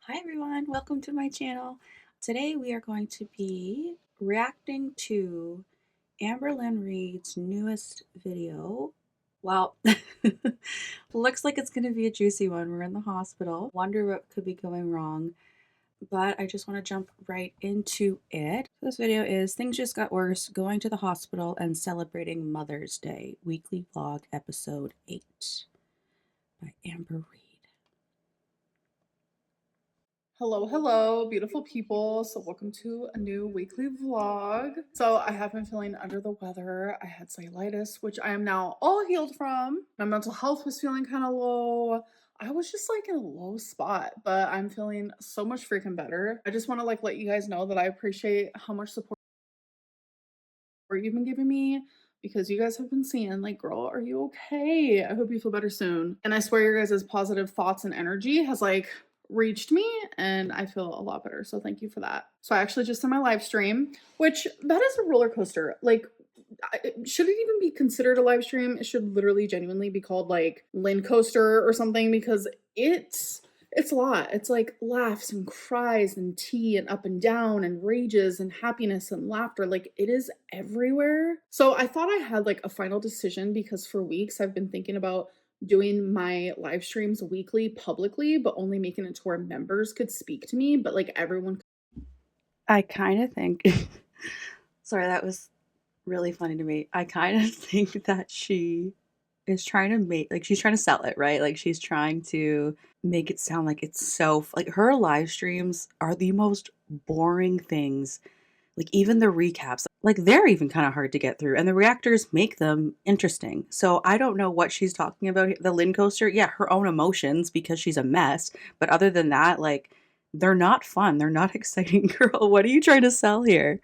Hi everyone, welcome to my channel. Today we are going to be reacting to Amberlynn Reid's newest video. Well, looks like it's going to be a juicy one. We're in the hospital. Wonder what could be going wrong, but I just want to jump right into it. This video is Things Just Got Worse, Going to the Hospital and Celebrating Mother's Day, Weekly Vlog Episode 8 by Amber Reid. Hello, beautiful people. So welcome to a new weekly vlog. So I have been feeling under the weather. I had cellulitis, which I am now all healed from. My mental health was feeling kind of low. I was just like in a low spot, but I'm feeling so much freaking better. I just want to let you guys know that I appreciate how much support you've been giving me, because you guys have been seeing girl, are you okay? I hope you feel better soon. And I swear your guys' positive thoughts and energy has reached me and I feel a lot better. So thank you for that. So I actually just did my live stream, which that is a roller coaster. Should it even be considered a live stream? It should literally genuinely be called Lynn Coaster or something, because it's a lot. It's like laughs and cries and tea and up and down and rages and happiness and laughter. It is everywhere. So I thought I had a final decision, because for weeks I've been thinking about doing my live streams weekly publicly, but only making it to where members could speak to me, but everyone. I kind of think, sorry, that was really funny to me. I kind of think that she is trying to she's trying to sell it, right? Like she's trying to make it sound like it's so, like her live streams are the most boring things. Like even the recaps, like they're even kind of hard to get through, and the reactors make them interesting. So I don't know what she's talking about. The Lynn Coaster, yeah, her own emotions because she's a mess. But other than that, they're not fun. They're not exciting. Girl, what are you trying to sell here?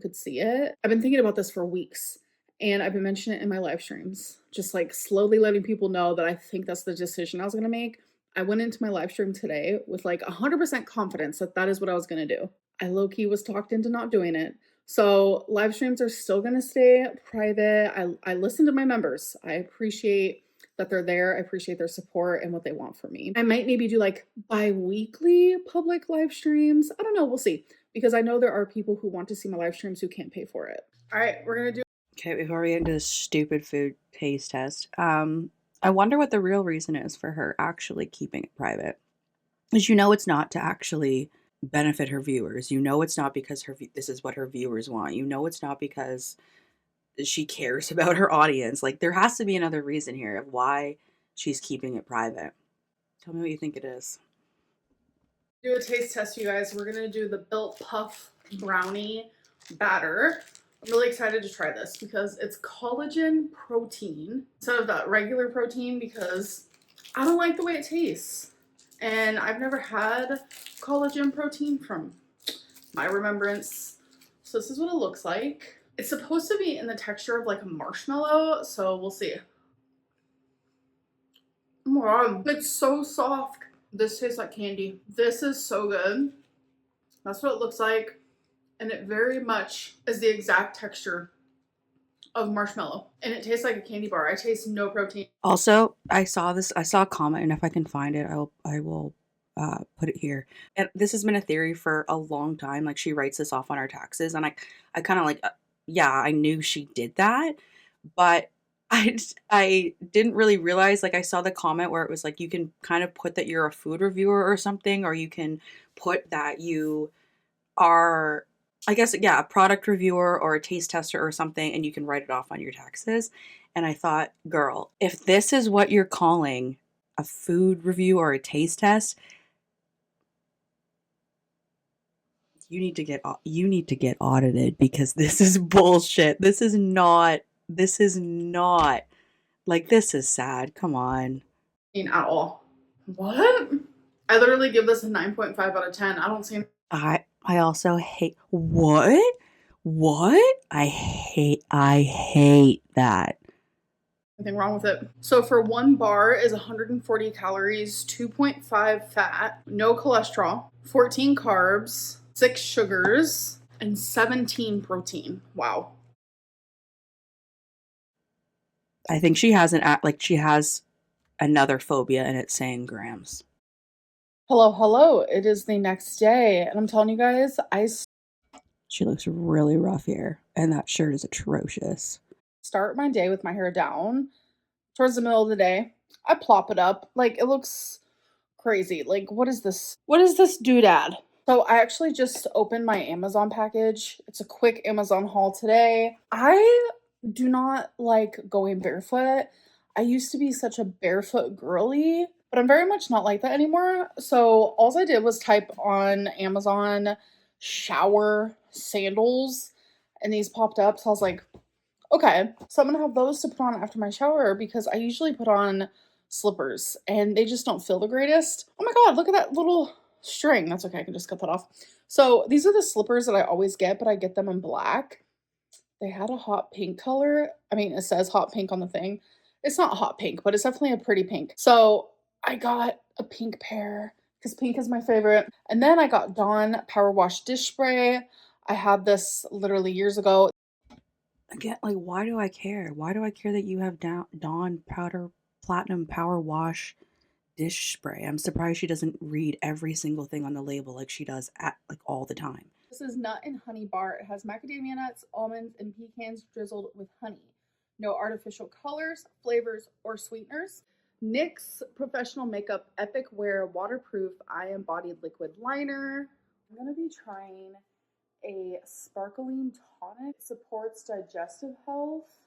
Could see it. I've been thinking about this for weeks, and I've been mentioning it in my live streams, just slowly letting people know that I think that's the decision I was going to make. I went into my live stream today with 100% confidence that that is what I was going to do. I low-key was talked into not doing it. So live streams are still going to stay private. I listen to my members. I appreciate that they're there. I appreciate their support and what they want from me. I might maybe do bi-weekly public live streams. I don't know. We'll see, because I know there are people who want to see my live streams who can't pay for it. All right, we're going to do. Okay, before we get into this stupid food taste test, I wonder what the real reason is for her actually keeping it private. Because it's not to actually benefit her viewers. It's not because this is what her viewers want. It's not because she cares about her audience. Like there has to be another reason here of why she's keeping it private. Tell me what you think it is. Do a taste test, you guys. We're going to do the Built Puff brownie batter. I'm really excited to try this because it's collagen protein instead of that regular protein, because I don't like the way it tastes. And I've never had collagen protein from my remembrance. So this is what it looks like. It's supposed to be in the texture of a marshmallow, so we'll see. Oh my god, it's so soft. This tastes like candy. This is so good. That's what it looks like. And it very much is the exact texture of marshmallow. And it tastes like a candy bar. I taste no protein. Also, I saw a comment, and if I can find it, I will put it here. And this has been a theory for a long time. Like she writes this off on our taxes, and I kind of yeah, I knew she did that, but I didn't really realize. Like I saw the comment where it was like you can kind of put that you're a food reviewer or something, or you can put that you are, I guess, yeah, a product reviewer or a taste tester or something, and you can write it off on your taxes. And I thought, girl, if this is what you're calling a food review or a taste test, you need to get audited, because this is bullshit. This is not this is sad. Come on. At all. What? I literally give this a 9.5 out of 10. I don't see I also hate what? I hate that. anything wrong with it. So for one bar is 140 calories, 2.5 fat, no cholesterol, 14 carbs, 6 sugars, and 17 protein. Wow. I think she has she has another phobia, and it's saying grams. Hello, hello. It is the next day, and I'm telling you guys, She looks really rough here, and that shirt is atrocious. start my day with my hair down towards the middle of the day. I plop it up. Like, it looks crazy. Like, what is this? What is this doodad? So, I actually just opened my Amazon package. It's a quick Amazon haul today. I do not like going barefoot. I used to be such a barefoot girly, but I'm very much not like that anymore. So, all I did was type on Amazon shower sandals, and these popped up. So, I was like, okay, so I'm gonna have those to put on after my shower because I usually put on slippers and they just don't feel the greatest. Oh my god, look at that little string. That's okay, I can just cut that off. So these are the slippers that I always get, but I get them in black. They had a hot pink color. I mean, it says hot pink on the thing. It's not hot pink, but it's definitely a pretty pink. So I got a pink pair because pink is my favorite. And then I got Dawn Power Wash Dish Spray. I had this literally years ago. Again, like, why do I care? Why do I care that you have Dawn Powder Platinum Power Wash dish spray? I'm surprised she doesn't read every single thing on the label like she does at like all the time. This is nut and honey bar. It has macadamia nuts, almonds, and pecans drizzled with honey. No artificial colors, flavors, or sweeteners. NYX Professional Makeup Epic Wear Waterproof Eye Embodied Liquid Liner. I'm going to be trying a sparkling tonic. It supports digestive health.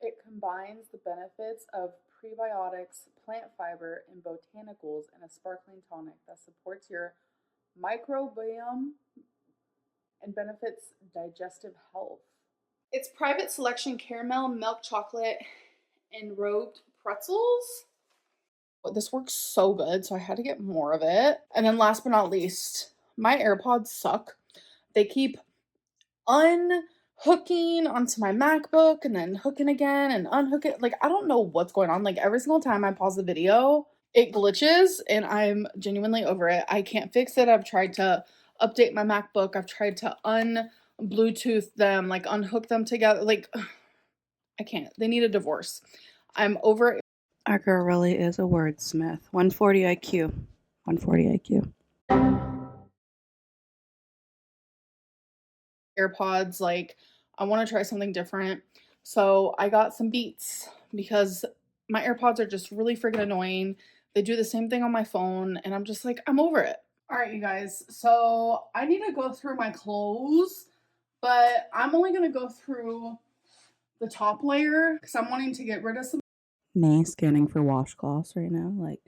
It combines the benefits of prebiotics, plant fiber, and botanicals in a sparkling tonic that supports your microbiome and benefits digestive health. It's private selection caramel, milk chocolate, and robed pretzels. This works so good, so I had to get more of it. And then last but not least, my AirPods suck. They keep unhooking onto my MacBook and then hooking again and unhooking. Like, I don't know what's going on. Like, every single time I pause the video, it glitches and I'm genuinely over it. I can't fix it. I've tried to update my MacBook. I've tried to Bluetooth them, like unhook them together. Like, I can't. They need a divorce. I'm over it. Our girl really is a wordsmith. 140 IQ. 140 IQ. AirPods. Like, I want to try something different. So I got some Beats because my AirPods are just really freaking annoying. They do the same thing on my phone, and I'm just like, I'm over it. All right, you guys. So I need to go through my clothes, but I'm only going to go through the top layer because I'm wanting to get rid of some. May scanning for washcloths right now. Like,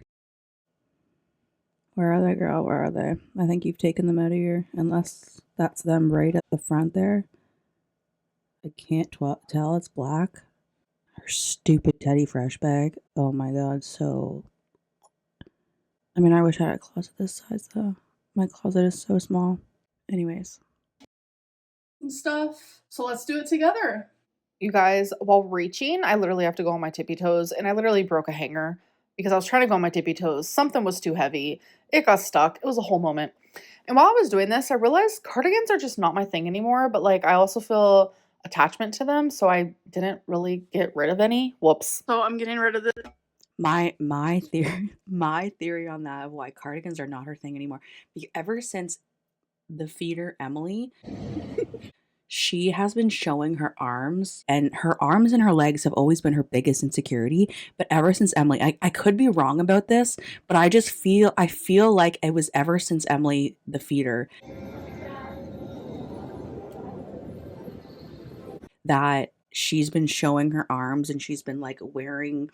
where are they, girl? Where are they? I think you've taken them out of your. Unless that's them right at the front there. I can't tell. It's black. Her stupid Teddy Fresh bag. Oh my god, so. I mean, I wish I had a closet this size though. My closet is so small. Anyways. And stuff. So let's do it together. You guys, while reaching, I literally have to go on my tippy toes, and I literally broke a hanger because I was trying to go on my tippy toes. Something was too heavy. It got stuck. It was a whole moment. And while I was doing this, I realized cardigans are just not my thing anymore, but like I also feel attachment to them, so I didn't really get rid of any. Whoops. So I'm getting rid of this. My theory on that of why cardigans are not her thing anymore. Ever since the feeder Emily, she has been showing her arms, and her arms and her legs have always been her biggest insecurity. But ever since Emily, I could be wrong about this, but I feel like it was ever since Emily the feeder that she's been showing her arms, and she's been like wearing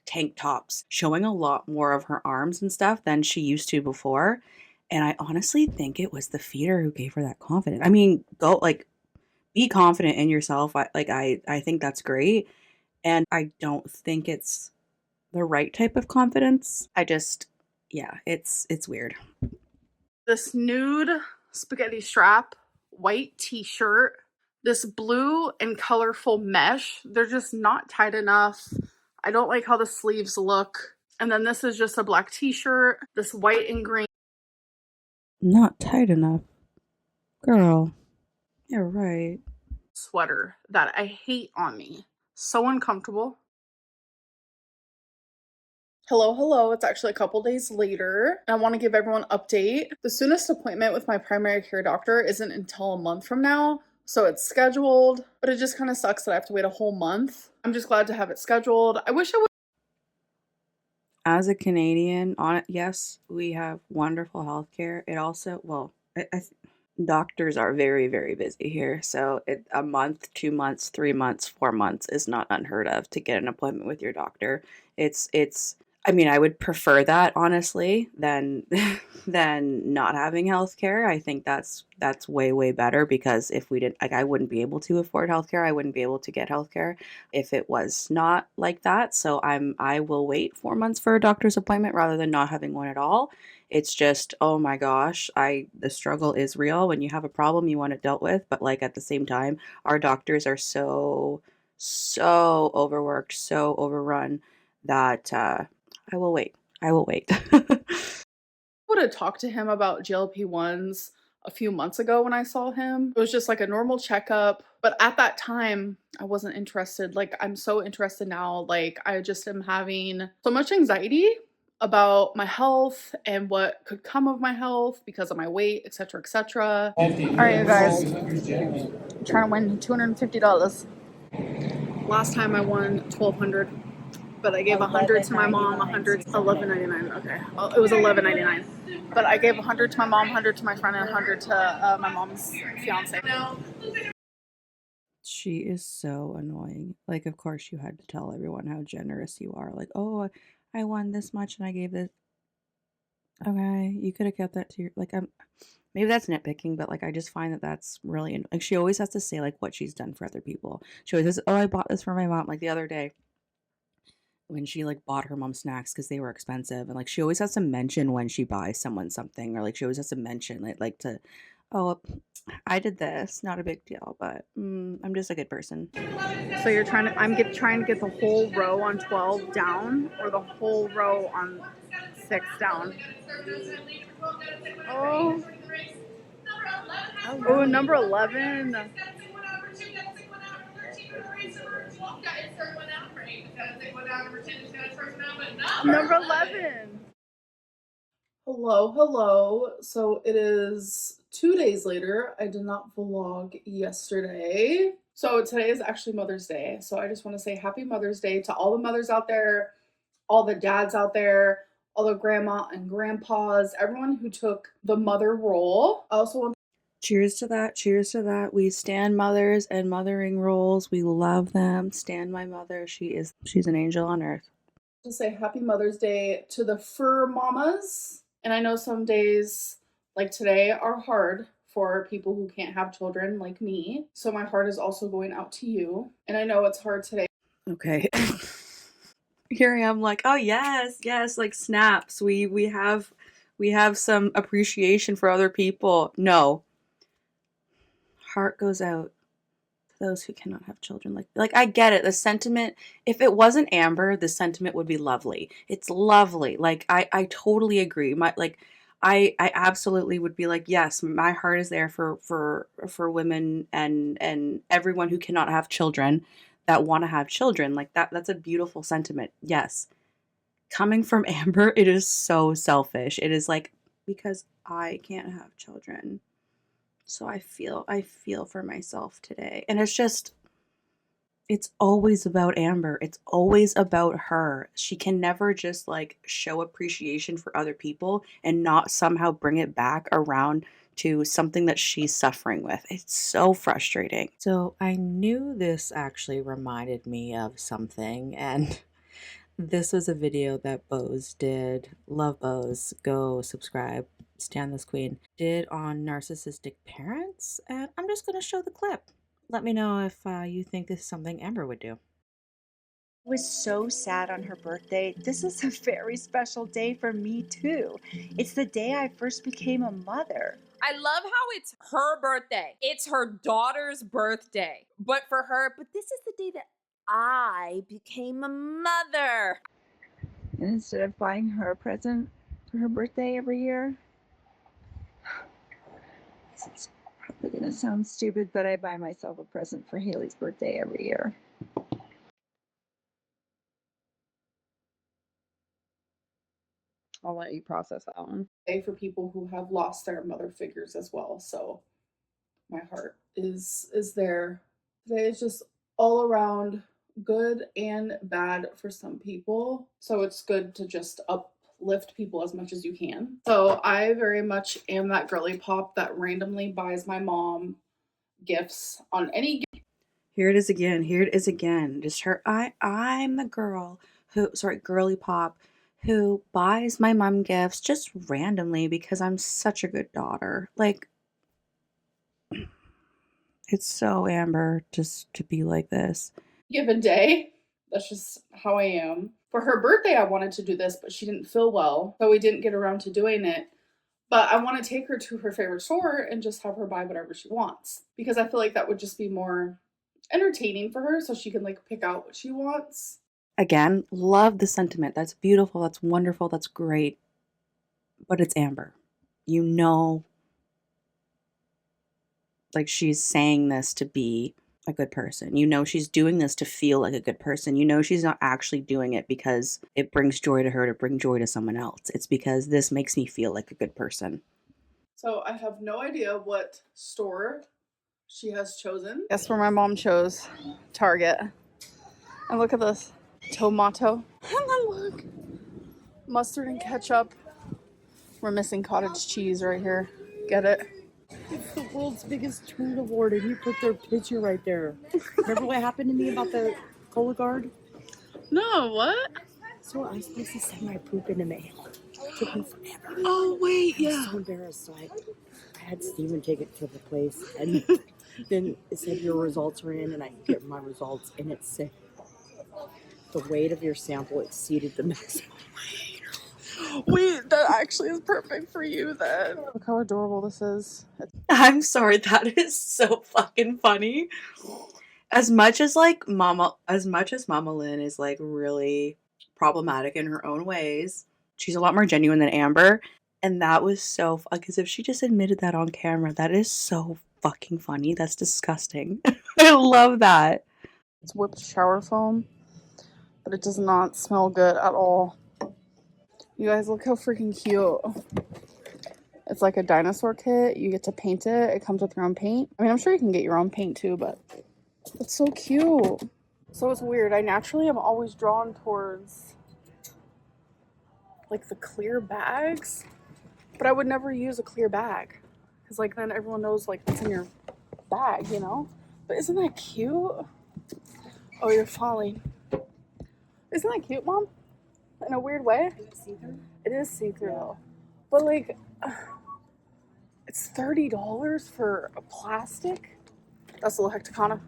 tank tops, showing a lot more of her arms and stuff than she used to before. And I honestly think it was the feeder who gave her that confidence. I mean, go like be confident in yourself. I think that's great. And I don't think it's the right type of confidence. I just yeah, it's weird. This nude spaghetti strap, white t-shirt, this blue and colorful mesh. They're just not tight enough. I don't like how the sleeves look. And then this is just a black t-shirt, this white and green Not tight enough. Girl, you're right. sweater that I hate on me. So uncomfortable. Hello, hello. It's actually a couple days later. I want to give everyone an update. The soonest appointment with my primary care doctor isn't until a month from now, so it's scheduled, but it just kind of sucks that I have to wait a whole month. I'm just glad to have it scheduled. I wish I would. As a Canadian, on it, yes, we have wonderful healthcare. It also, well, doctors are very, very busy here. So a month, 2 months, 3 months, 4 months is not unheard of to get an appointment with your doctor. It's. I mean, I would prefer that honestly than than not having healthcare. I think that's way, way better because if we didn't, like, I wouldn't be able to afford healthcare. I wouldn't be able to get healthcare if it was not like that. So I will wait 4 months for a doctor's appointment rather than not having one at all. It's just, oh my gosh, I the struggle is real when you have a problem you want it dealt with, but like at the same time, our doctors are so overworked, so overrun that I will wait. I will wait. Would have talked to him about GLP-1s a few months ago when I saw him. It was just like a normal checkup, but at that time, I wasn't interested. Like, I'm so interested now. Like, I just am having so much anxiety about my health and what could come of my health because of my weight, etc., etc. All right, you guys, I'm trying to win $250. Last time I won 1,200, but I gave 100 to my mom, 100, 11.99. Okay, well, it was 11.99, but I gave 100 to my mom, 100 to my friend, and 100 to my mom's fiance. She is so annoying. Like, of course, you had to tell everyone how generous you are. Like, oh, I won this much and I gave this. Okay, you could have kept that to your like. I'm maybe that's nitpicking, but like I just find that that's really like she always has to say like what she's done for other people. She always says, "Oh, I bought this for my mom." Like the other day when she like bought her mom snacks because they were expensive, and like she always has to mention when she buys someone something, or like she always has to mention it, like to, "Oh, I did this. Not a big deal, but I'm just a good person." So you're trying to, trying to get the whole row on 12 down or the whole row on 6 down. Oh, Oh oh, no. number 11. Number 11. Hello, hello. So it is 2 days later. I did not vlog yesterday. So today is actually Mother's Day. So I just want to say happy Mother's Day to all the mothers out there, all the dads out there, all the grandma and grandpas, everyone who took the mother role. I also want Cheers to that. Cheers to that. We stand mothers and mothering roles. We love them. Stand my mother. She's an angel on earth. to say happy Mother's Day to the fur mamas. And I know some days like today are hard for people who can't have children like me. So my heart is also going out to you. And I know it's hard today. Okay. Here I am like, "Oh yes, yes, like snaps. We have some appreciation for other people." No. Heart goes out to those who cannot have children. Like I get it. The sentiment, if it wasn't Amber, the sentiment would be lovely. It's lovely. Like I totally agree. I absolutely would be like, yes, my heart is there for women and everyone who cannot have children that want to have children. Like that's a beautiful sentiment. Yes. Coming from Amber, it is so selfish. It is like because I can't have children. So I feel for myself today. And it's always about Amber. It's always about her. She can never just like show appreciation for other people and not somehow bring it back around to something that she's suffering with. It's so frustrating. So I knew this actually reminded me of something, and this was a video that Bose did. Love Bose. Go subscribe. Stand this queen. Did on narcissistic parents, and I'm just going to show the clip. Let me know if you think this is something Amber would do. Was so sad on her birthday. This is a very special day for me too. It's the day I first became a mother. I love how it's her birthday. It's her daughter's birthday. But for her, but this is the day that I became a mother. And instead of buying her a present for her birthday every year, it's probably going to sound stupid, but I buy myself a present for Haley's birthday every year. let you process that one. For people who have lost their mother figures as well. So my heart is there. Today is just all around good and bad for some people. So it's good to just uplift people as much as you can. So I very much am that girly pop that randomly buys my mom gifts on any. Here it is again. Here it is again. Just her. I'm the girl who, sorry, girly pop, who buys my mom gifts just randomly because I'm such a good daughter. Like, it's so Amber just to be like this. Given day. That's just how I am. For her birthday, I wanted to do this, but she didn't feel well, so we didn't get around to doing it. But I want to take her to her favorite store and just have her buy whatever she wants, because I feel like that would just be more entertaining for her, so she can like pick out what she wants. Again, love the sentiment. That's beautiful. That's wonderful. That's great. But it's Amber. You know, like she's saying this to be a good person. You know, she's doing this to feel like a good person. You know, she's not actually doing it because it brings joy to her to bring joy to someone else. It's because this makes me feel like a good person. So I have no idea what store she has chosen. Guess where my mom chose? Target. And look at this. Tomato. And then look. Mustard and ketchup. We're missing cottage cheese right here. Get it? It's the world's biggest TURD award, and you put their picture right there. Remember what happened to me about the Cola Guard? No, what? So I was supposed to send my poop in the mail. It took me forever. Oh, wait, I yeah. was so embarrassed. So I had Steven take it to the place, and then it said your results are in, and I get my results, and it said the weight of your sample exceeded the maximum. Wait, that actually is perfect for you then. Look how adorable this is. I'm sorry, that is so fucking funny. As much as Mama Lynn is like really problematic in her own ways, she's a lot more genuine than Amber. And that was so like as if she just admitted that on camera. That is so fucking funny. That's disgusting. I love that. It's whipped shower foam, but it does not smell good at all. You guys, look how freaking cute. It's like a dinosaur kit. You get to paint it. It comes with your own paint. I mean, I'm sure you can get your own paint too, but it's so cute. So it's weird. I naturally am always drawn towards like the clear bags, but I would never use a clear bag because like then everyone knows like what's in your bag, you know? But isn't that cute? Oh, you're falling. Isn't that cute, Mom? In a weird way. It is see-through though. But like, it's $30 for a plastic. That's a little hecticana.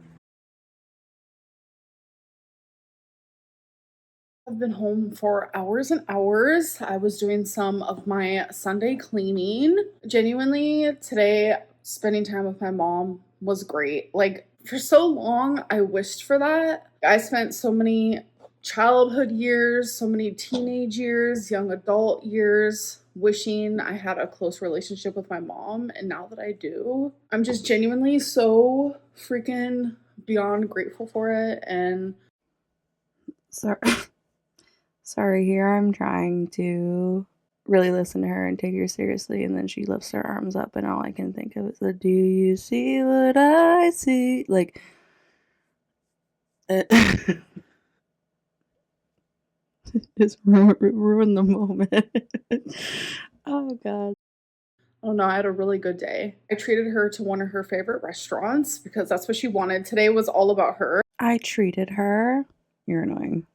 I've been home for hours and hours. I was doing some of my Sunday cleaning. Genuinely, today, spending time with my mom was great. Like, for so long, I wished for that. I spent so many childhood years, so many teenage years, young adult years, wishing I had a close relationship with my mom. And now that I do, I'm just genuinely so freaking beyond grateful for it. And Sorry, here I'm trying to really listen to her and take her seriously, and then she lifts her arms up, and all I can think of is the "Do you see what I see?" Like, just ruin the moment. Oh God. oh no, I had a really good day. I treated her to one of her favorite restaurants because that's what she wanted. Today was all about her. I treated her. You're annoying.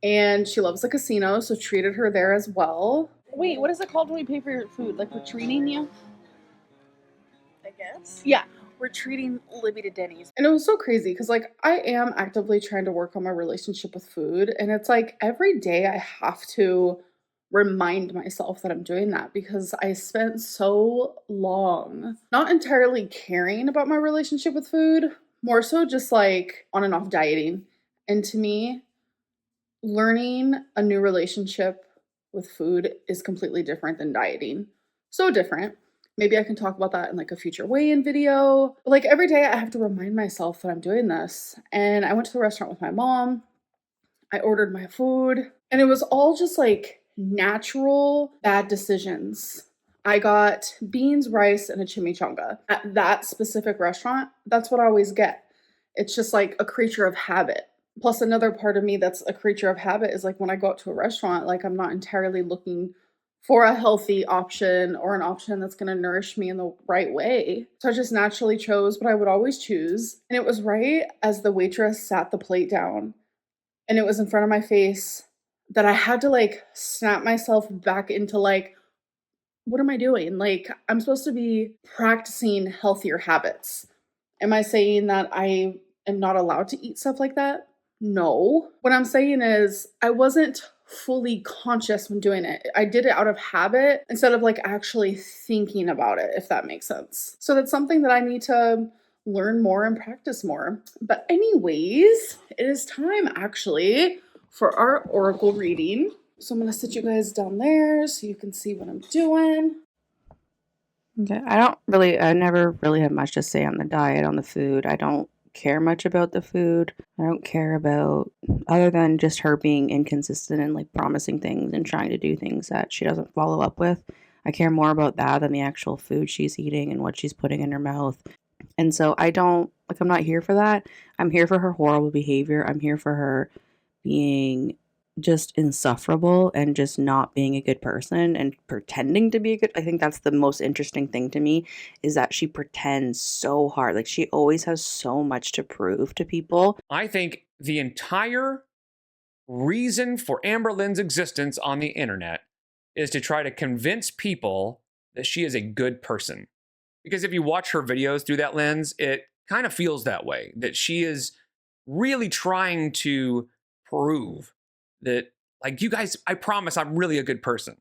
And she loves the casino, so treated her there as well. Wait, what is it called when we pay for your food? Like we're treating you? I guess. Yeah, we're treating Libby to Denny's. And it was so crazy because, like, I am actively trying to work on my relationship with food. And it's like every day I have to remind myself that I'm doing that because I spent so long not entirely caring about my relationship with food, more so just like on and off dieting. And to me, learning a new relationship with food is completely different than dieting. So different. Maybe I can talk about that in like a future weigh-in video. But like every day I have to remind myself that I'm doing this. And I went to the restaurant with my mom. I ordered my food. And it was all just like natural bad decisions. I got beans, rice, and a chimichanga at that specific restaurant. That's what I always get. It's just like a creature of habit. Plus, another part of me that's a creature of habit is like when I go out to a restaurant, like I'm not entirely looking for a healthy option or an option that's going to nourish me in the right way. So I just naturally chose what I would always choose. And it was right as the waitress sat the plate down and it was in front of my face that I had to like snap myself back into like, what am I doing? Like, I'm supposed to be practicing healthier habits. Am I saying that I am not allowed to eat stuff like that? No. What I'm saying is, I wasn't fully conscious when doing it. I did it out of habit instead of like actually thinking about it, if that makes sense. So that's something that I need to learn more and practice more. But, anyways, it is time actually for our oracle reading. So I'm going to sit you guys down there so you can see what I'm doing. Okay, I never really have much to say on the diet, on the food. I don't care much about the food. I don't care about, other than just her being inconsistent and like promising things and trying to do things that she doesn't follow up with. I care more about that than the actual food she's eating and what she's putting in her mouth. And so I'm not here for that. I'm here for her horrible behavior. I'm here for her being just insufferable and just not being a good person and pretending to be a good. I think that's the most interesting thing to me, is that she pretends so hard. Like, she always has so much to prove to people. I think the entire reason for Amberlynn's existence on the internet is to try to convince people that she is a good person. Because if you watch her videos through that lens, it kind of feels that way, that she is really trying to prove that, like, you guys, I promise I'm really a good person.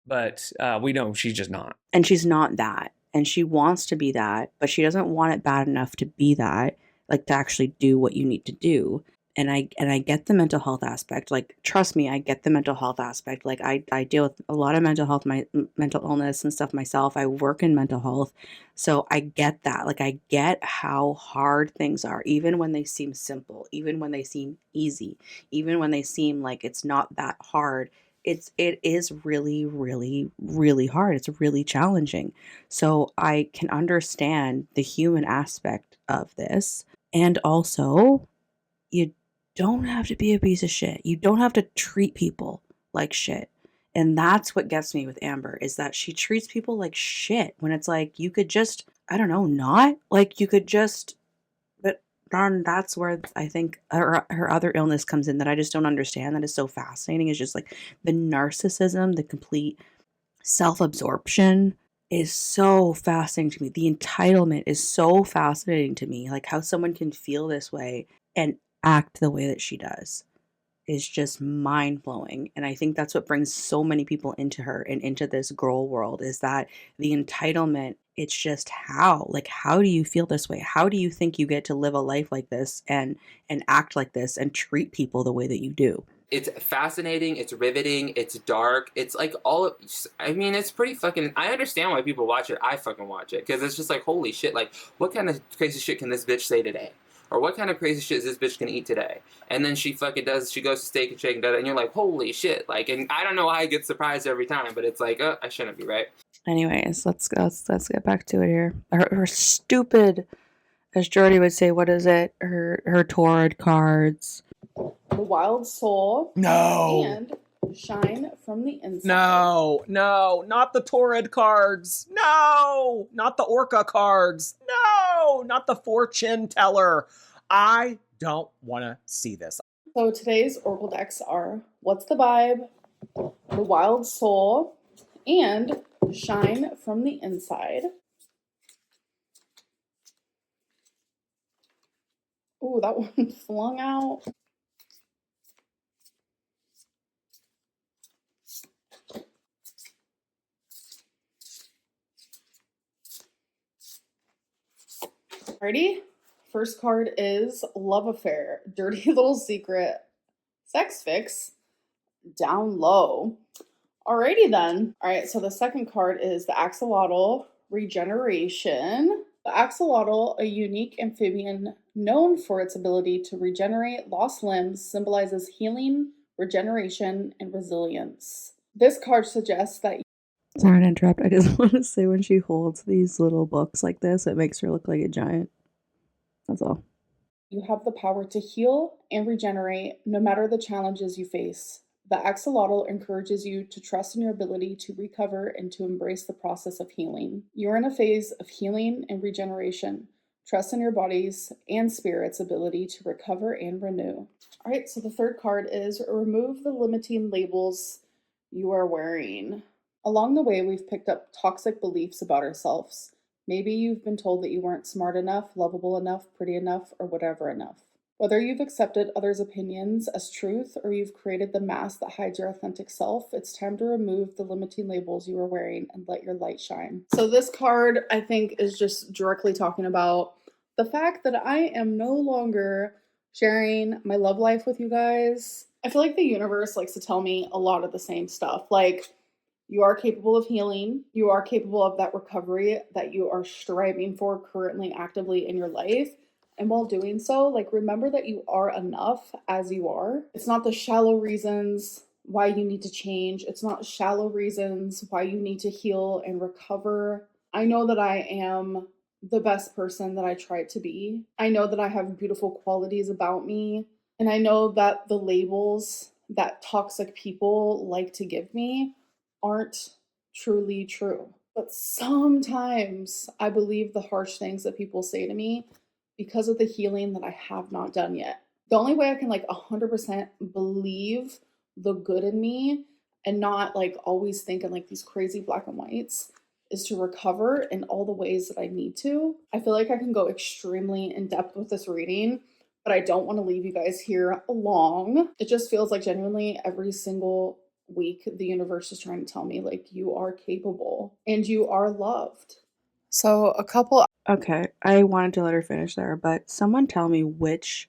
But we know she's just not. And she's not that. And she wants to be that, but she doesn't want it bad enough to be that, like to actually do what you need to do. And I get the mental health aspect. Like, trust me, I get the mental health aspect. Like, I deal with a lot of mental illness and stuff myself. I work in mental health. So I get that. Like, I get how hard things are, even when they seem simple, even when they seem easy, even when they seem like it's not that hard. It is really, really, really hard. It's really challenging. So I can understand the human aspect of this. And also, you don't have to be a piece of shit. You don't have to treat people like shit. And that's what gets me with Amber, is that she treats people like shit when it's like, you could just, I don't know, not like you could just, but darn, that's where I think her other illness comes in that I just don't understand. That is so fascinating. Is just like the narcissism, the complete self-absorption is so fascinating to me. The entitlement is so fascinating to me. Like, how someone can feel this way and act the way that she does is just mind-blowing. And I think that's what brings so many people into her and into this girl world, is that the entitlement. It's just how do you feel this way? How do you think you get to live a life like this and act like this and treat people the way that you do? It's fascinating, it's riveting, it's dark, it's like it's pretty fucking, I understand why people watch it. I fucking watch it, because it's just like, holy shit, like, what kind of crazy shit can this bitch say today? Or what kind of crazy shit is this bitch gonna eat today? And then she goes to Steak and Shake and does it, and you're like, holy shit, like, and I don't know why I get surprised every time, but it's like, oh, I shouldn't be, right? Anyways, let's get back to it here. Her stupid, as Jordy would say, what is it? Her TURD cards. The Wild Soul. No. And Shine from the Inside. No, not the TURD cards. No, not the Orca cards. No, not the Fortune Teller. I don't want to see this. So today's Oracle decks are What's the Vibe, The Wild Soul, and Shine from the Inside. Ooh, that one flung out. Alrighty, first card is Love Affair, Dirty Little Secret, Sex Fix, Down Low. Alrighty then. Alright, so the second card is the Axolotl, Regeneration. The axolotl, a unique amphibian known for its ability to regenerate lost limbs, symbolizes healing, regeneration, and resilience. This card suggests that Sorry to interrupt. I just want to say when she holds these little books like this, it makes her look like a giant. That's all. you have the power to heal and regenerate no matter the challenges you face. The axolotl encourages you to trust in your ability to recover and to embrace the process of healing. You're in a phase of healing and regeneration. Trust in your body's and spirit's ability to recover and renew. All right, so the third card is remove the limiting labels you are wearing. Along the way, we've picked up toxic beliefs about ourselves. Maybe you've been told that you weren't smart enough, lovable enough, pretty enough, or whatever enough. Whether you've accepted others' opinions as truth or you've created the mask that hides your authentic self, it's time to remove the limiting labels you are wearing and let your light shine. So this card, I think, is just directly talking about the fact that I am no longer sharing my love life with you guys. I feel like the universe likes to tell me a lot of the same stuff. Like, you are capable of healing. You are capable of that recovery that you are striving for currently, actively in your life. And while doing so, like, remember that you are enough as you are. It's not the shallow reasons why you need to change. It's not shallow reasons why you need to heal and recover. I know that I am the best person that I tried to be. I know that I have beautiful qualities about me. And I know that the labels that toxic people like to give me aren't truly true. But sometimes I believe the harsh things that people say to me because of the healing that I have not done yet. The only way I can like 100% believe the good in me and not like always think in like these crazy black and whites is to recover in all the ways that I need to. I feel like I can go extremely in depth with this reading, but I don't want to leave you guys here long. It just feels like genuinely every single week the universe is trying to tell me like you are capable and you are loved. So a couple Okay, I wanted to let her finish there, but someone tell me which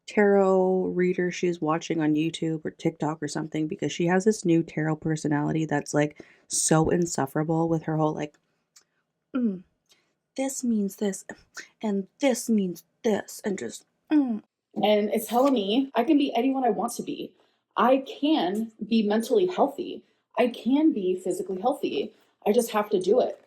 tarot reader she's watching on YouTube or TikTok or something because she has this new tarot personality that's like so insufferable with her whole like, "Mm, this means this and this means this," and just, and it's telling me I can be anyone I want to be. I can be mentally healthy. I can be physically healthy. I just have to do it.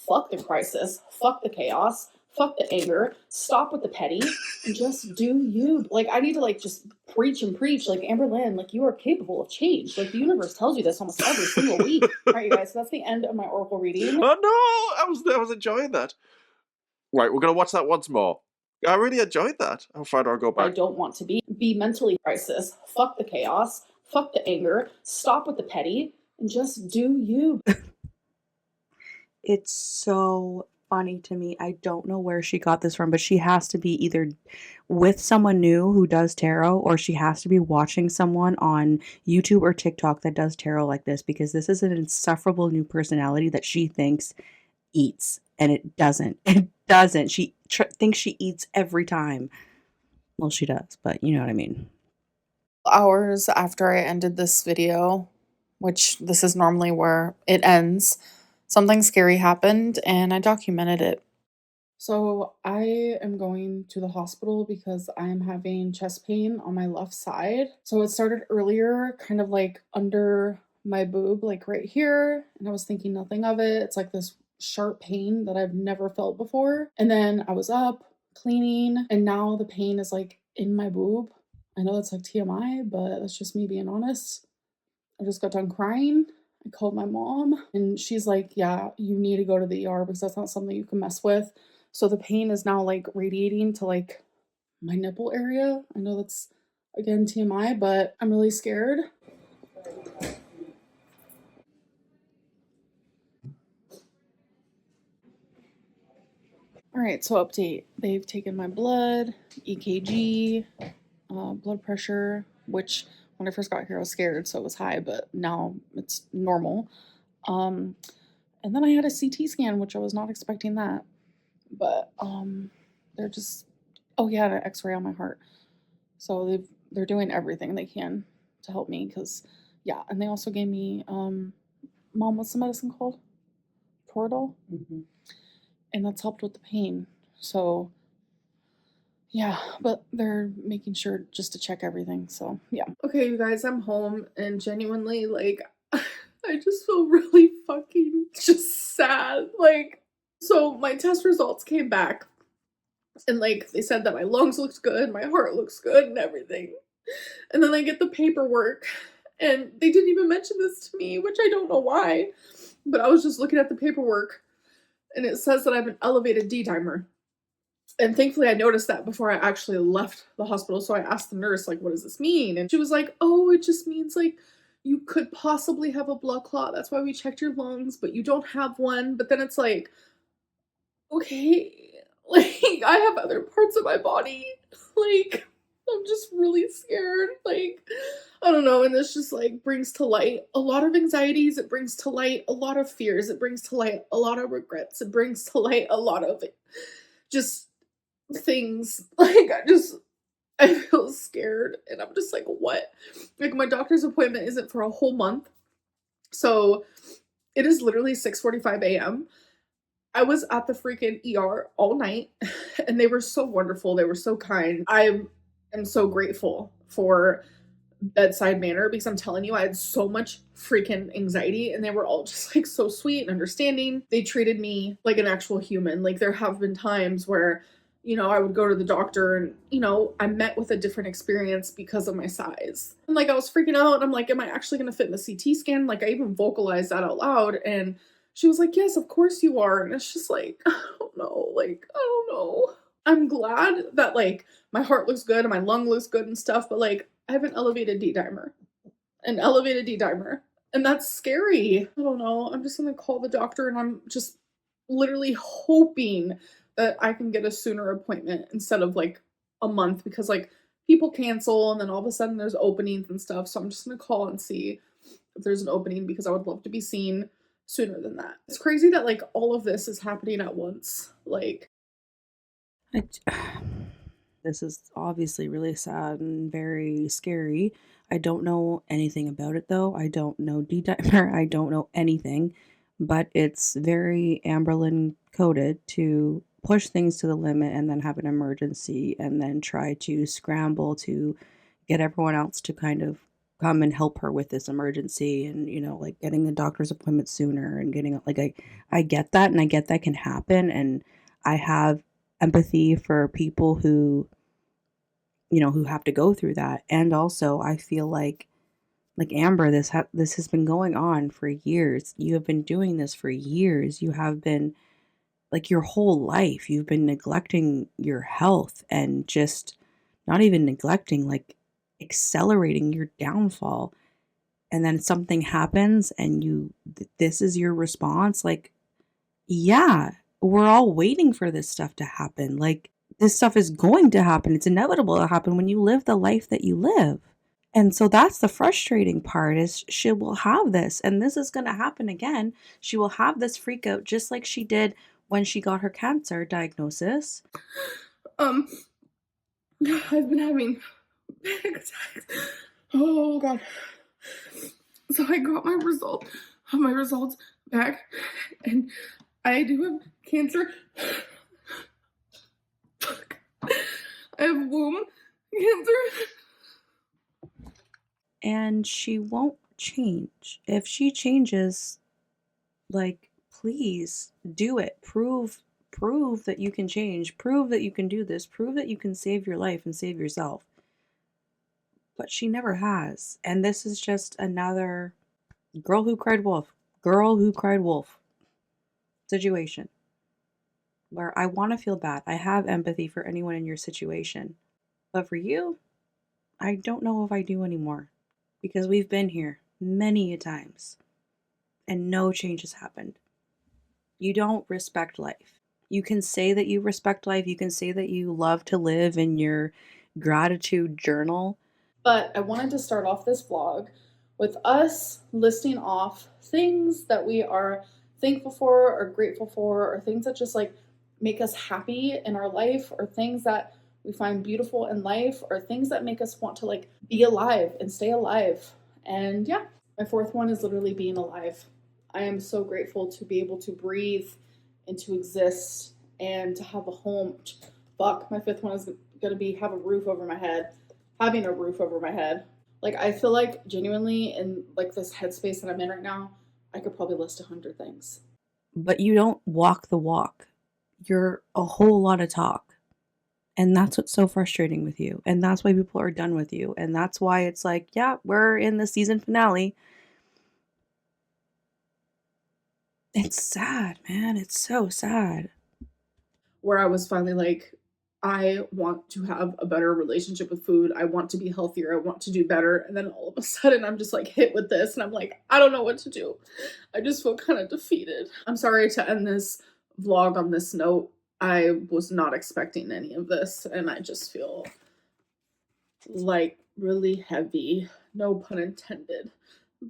Fuck the crisis. Fuck the chaos. Fuck the anger. Stop with the petty and just do you. Like, I need to like just preach and preach. Like, Amberlynn, like, you are capable of change. Like, the universe tells you this almost every single week. All right, you guys, so that's the end of my oracle reading. Oh no, I was enjoying that. Right, we're gonna watch that once more. I really enjoyed that. How far do I go I back? don't want to be mentally crisis. Fuck the chaos. Fuck the anger. Stop with the petty and just do you. it's so funny to me. I don't know where she got this from, but she has to be either with someone new who does tarot or she has to be watching someone on YouTube or TikTok that does tarot like this because this is an insufferable new personality that she thinks eats and it doesn't. It doesn't. She thinks she eats every time. Well, she does, but you know what I mean. Hours after I ended this video, which this is normally where it ends, something scary happened and I documented it. So I am going to the hospital because I am having chest pain on my left side. So it started earlier, kind of like under my boob, like right here. And I was thinking nothing of it. It's like this sharp pain that I've never felt before. And then I was up cleaning, and now the pain is like in my boob. I know that's like TMI, but that's just me being honest. I just got done crying. I called my mom and she's like, yeah, you need to go to the ER because that's not something you can mess with. So the pain is now like radiating to like my nipple area. I know that's again TMI, but I'm really scared. All right, so update. They've taken my blood, EKG, blood pressure, which when I first got here I was scared, so it was high, but now it's normal. And then I had a CT scan, which I was not expecting that. But they're just he had an X-ray on my heart. So they're doing everything they can to help me because and they also gave me mom, what's the medicine called? TURD, and that's helped with the pain. So Yeah, but they're making sure just to check everything, so yeah. Okay, you guys, I'm home and genuinely, like, I just feel really fucking just sad. Like, so my test results came back and like they said that my lungs looks good, my heart looks good and everything. And then I get the paperwork and they didn't even mention this to me, which I don't know why. But I was just looking at the paperwork and it says that I have an elevated D dimer. And thankfully I noticed that before I actually left the hospital. So I asked the nurse, like, what does this mean? And she was like, oh, it just means like you could possibly have a blood clot. That's why we checked your lungs, but you don't have one. But then it's like, okay, like I have other parts of my body. Like, I'm just really scared. Like, I don't know. And this just like brings to light a lot of anxieties. It brings to light a lot of fears. It brings to light a lot of regrets. It brings to light a lot of just things. Like, I feel scared and I'm just like, what? Like, my doctor's appointment isn't for a whole month. So it is literally 6:45 a.m. I was at the freaking ER all night and they were so wonderful. They were so kind. I am so grateful for bedside manner because I'm telling you, I had so much freaking anxiety and they were all just like so sweet and understanding. They treated me like an actual human. Like, there have been times where, I would go to the doctor and, I met with a different experience because of my size. And like, I was freaking out. I'm like, am I actually going to fit in the CT scan? Like, I even vocalized that out loud. And she was like, yes, of course you are. And it's just like, I don't know. Like, I don't know. I'm glad that like my heart looks good and my lung looks good and stuff, but like I have an elevated D dimer. An elevated D dimer. And that's scary. I don't know. I'm just gonna call the doctor and I'm just literally hoping that I can get a sooner appointment instead of like a month because like people cancel and then all of a sudden there's openings and stuff. So I'm just gonna call and see if there's an opening because I would love to be seen sooner than that. It's crazy that like all of this is happening at once. Like, This is obviously really sad and very scary. I don't know anything about it though. I don't know D-dimer. I don't know anything, but it's very Amberlynn coded to push things to the limit and then have an emergency and then try to scramble to get everyone else to kind of come and help her with this emergency and like getting the doctor's appointment sooner and getting like I get that and I get that can happen and I have empathy for people who who have to go through that. And also, I feel like Amber, this has been going on for years. You have been doing this for years. You have been like your whole life. You've been neglecting your health and just not even neglecting, like accelerating your downfall. And then something happens and this is your response. Like, yeah, we're all waiting for this stuff to happen. Like, this stuff is going to happen. It's inevitable to happen when you live the life that you live. And so that's the frustrating part is she will have this and this is going to happen again. She will have this freak out just like she did when she got her cancer diagnosis. I've been having panic attacks. Oh god. So I got my results back and I do have cancer. I have womb cancer. And she won't change. If she changes, like, please do it. Prove that you can change. Prove that you can do this. Prove that you can save your life and save yourself. But she never has. And this is just another girl who cried wolf situation where I want to feel bad. I have empathy for anyone in your situation. But for you, I don't know if I do anymore because we've been here many times and no change has happened. You don't respect life. You can say that you respect life. You can say that you love to live in your gratitude journal. But I wanted to start off this vlog with us listing off things that we are thankful for or grateful for or things that just like make us happy in our life or things that we find beautiful in life or things that make us want to like be alive and stay alive. And yeah, my fourth one is literally being alive. I am so grateful to be able to breathe and to exist and to have a home. Fuck, my fifth one is gonna be have a roof over my head, having a roof over my head. Like I feel like genuinely in like this headspace that I'm in right now, I could probably list 100 things. But you don't walk the walk. You're a whole lot of talk. And that's what's so frustrating with you. And that's why people are done with you. And that's why it's like, yeah, we're in the season finale. It's sad, man. It's so sad. Where I was finally like, I want to have a better relationship with food. I want to be healthier. I want to do better. And then all of a sudden, I'm just like hit with this. And I'm like, I don't know what to do. I just feel kind of defeated. I'm sorry to end this vlog on this note. I was not expecting any of this. And I just feel like really heavy. No pun intended.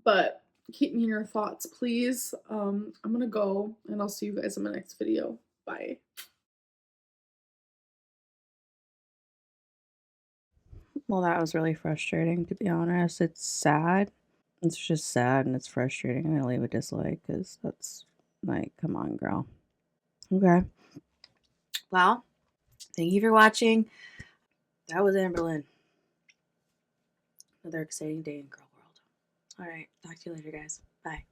But keep me in your thoughts, please. I'm going to go and I'll see you guys in my next video. Bye. Well, that was really frustrating, to be honest. It's sad. It's just sad and it's frustrating. I'm going to leave a dislike because that's like, come on, girl. Okay. Well, thank you for watching. That was Amberlynn. Another exciting day in girl world. All right. Talk to you later, guys. Bye.